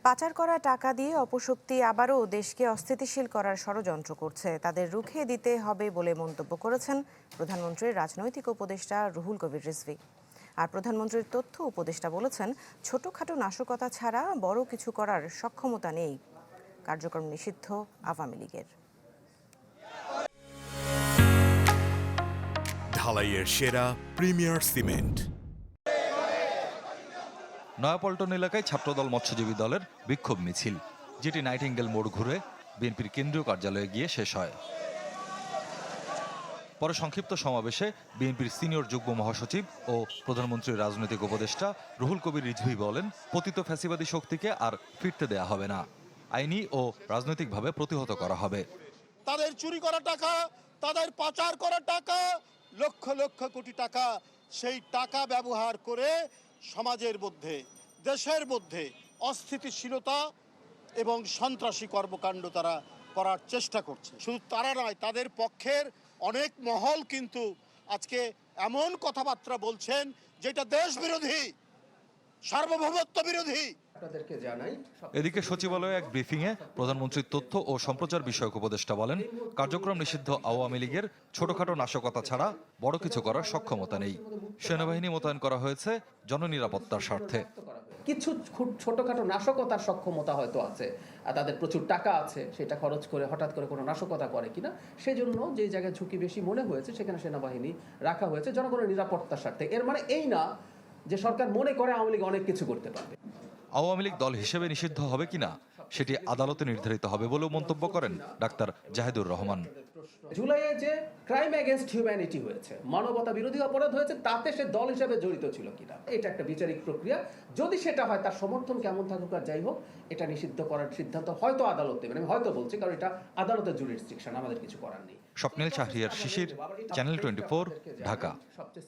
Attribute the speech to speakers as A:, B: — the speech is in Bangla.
A: পাচার করা টাকা দিয়ে অপশক্তি আবারও দেশকে অস্থিতিশীল করার ষড়যন্ত্র করছে, তাদের রুখে দিতে হবে বলে মন্তব্য করেছেন প্রধানমন্ত্রীর রাজনৈতিক উপদেষ্টা রুহুল কবির রিজভী। আর প্রধানমন্ত্রীর তথ্য উপদেষ্টা বলেছেন, ছোটখাটো নাশকতা ছাড়া বড় কিছু করার সক্ষমতা নেই। কার্যক্রম নিষিদ্ধ আওয়ামী লীগের।
B: ঢালাইয়ের সেরা প্রিমিয়ার সিমেন্ট।
C: নয়াপল্টন এলাকায় ছাত্রদল মৎস্যজীবী দলের বিক্ষোভ মিছিল, যেটি নাইটিঙ্গেল মোড় ঘুরে বিএনপির কেন্দ্রীয় কার্যালয়ে গিয়ে শেষ হয়। পরে সংক্ষিপ্ত সমাবেশে বিএনপির সিনিয়র যুগ্ম মহাসচিব ও প্রধানমন্ত্রীর রাজনৈতিক উপদেষ্টা রুহুল কবির রিজভী বলেন, পতিত ফ্যাসিবাদী শক্তিকে আর ফিরতে দেয়া হবে না, আইনি ও রাজনৈতিকভাবে প্রতিহত করা হবে।
D: তাদের চুরি করা টাকা, তাদের পাচার করা টাকা, লক্ষ লক্ষ কোটি টাকা, সেই টাকা ব্যবহার করে সমাজের মধ্যে, দেশের মধ্যে অস্থিতিশীলতা এবং সন্ত্রাসী কর্মকাণ্ড তারা করার চেষ্টা করছে। শুধু তারা নয়, তাদের পক্ষের অনেক মহল কিন্তু আজকে এমন কথাবার্তা বলছেন যেটা দেশ বিরোধী, সার্বভৌমত্ব বিরোধী।
C: এদিকে সচিবালয়ে এক ব্রিফিংয়ে প্রধানমন্ত্রীর তথ্য ও সম্প্রচার বিষয়ক উপদেষ্টা বলেন, কার্যক্রম নিষিদ্ধ আওয়ামী লীগের ছোটখাটো নাশকতা ছাড়া বড় কিছু করার সক্ষমতা নেই। সেনাবাহিনী মোতায়েন করা হয়েছে জননিরাপত্তার স্বার্থে।
E: কিছু ছোটখাটো নাশকতার সক্ষমতা হয়তো আছে, আর তাদের প্রচুর টাকা আছে, সেটা খরচ করে হঠাৎ করে কোনো নাশকতা করে কিনা, সেজন্য যে জায়গায় ঝুঁকি বেশি মনে হয়েছে সেখানে সেনাবাহিনী রাখা হয়েছে জনগণের নিরাপত্তার স্বার্থে। এর মানে এই না যে সরকার মনে করে আওয়ামী লীগ অনেক কিছু করতে পারবে।
C: আওয়ামী লীগ দল হিসেবে নিষিদ্ধ হবে কিনা সেটি আদালতে নির্ধারিত হবে বলেও মন্তব্য করেন ডাক্তার জাহিদুর রহমান।
E: জুলাইয়ে যে ক্রাইম এগেনস্ট হিউম্যানিটি হয়েছে, মানবতা বিরোধী অপরাধ হয়েছে, তাতে সে দল হিসেবে জড়িত ছিল কিনা, এটা একটা বিচারিক প্রক্রিয়া। যদি সেটা হয়, তার সমর্থন কেমন থাকুক আর যাই হোক, এটা নিষিদ্ধ করার সিদ্ধান্ত হয়তো আদালত নেবেন। আমি হয়তো বলছি, কারণ এটা আদালতের জুরিসডিকশন, আমাদের কিছু করার নেই।
C: স্বপ্নিল শাহরিয়ার শিশির, চ্যানেল 24, ঢাকা।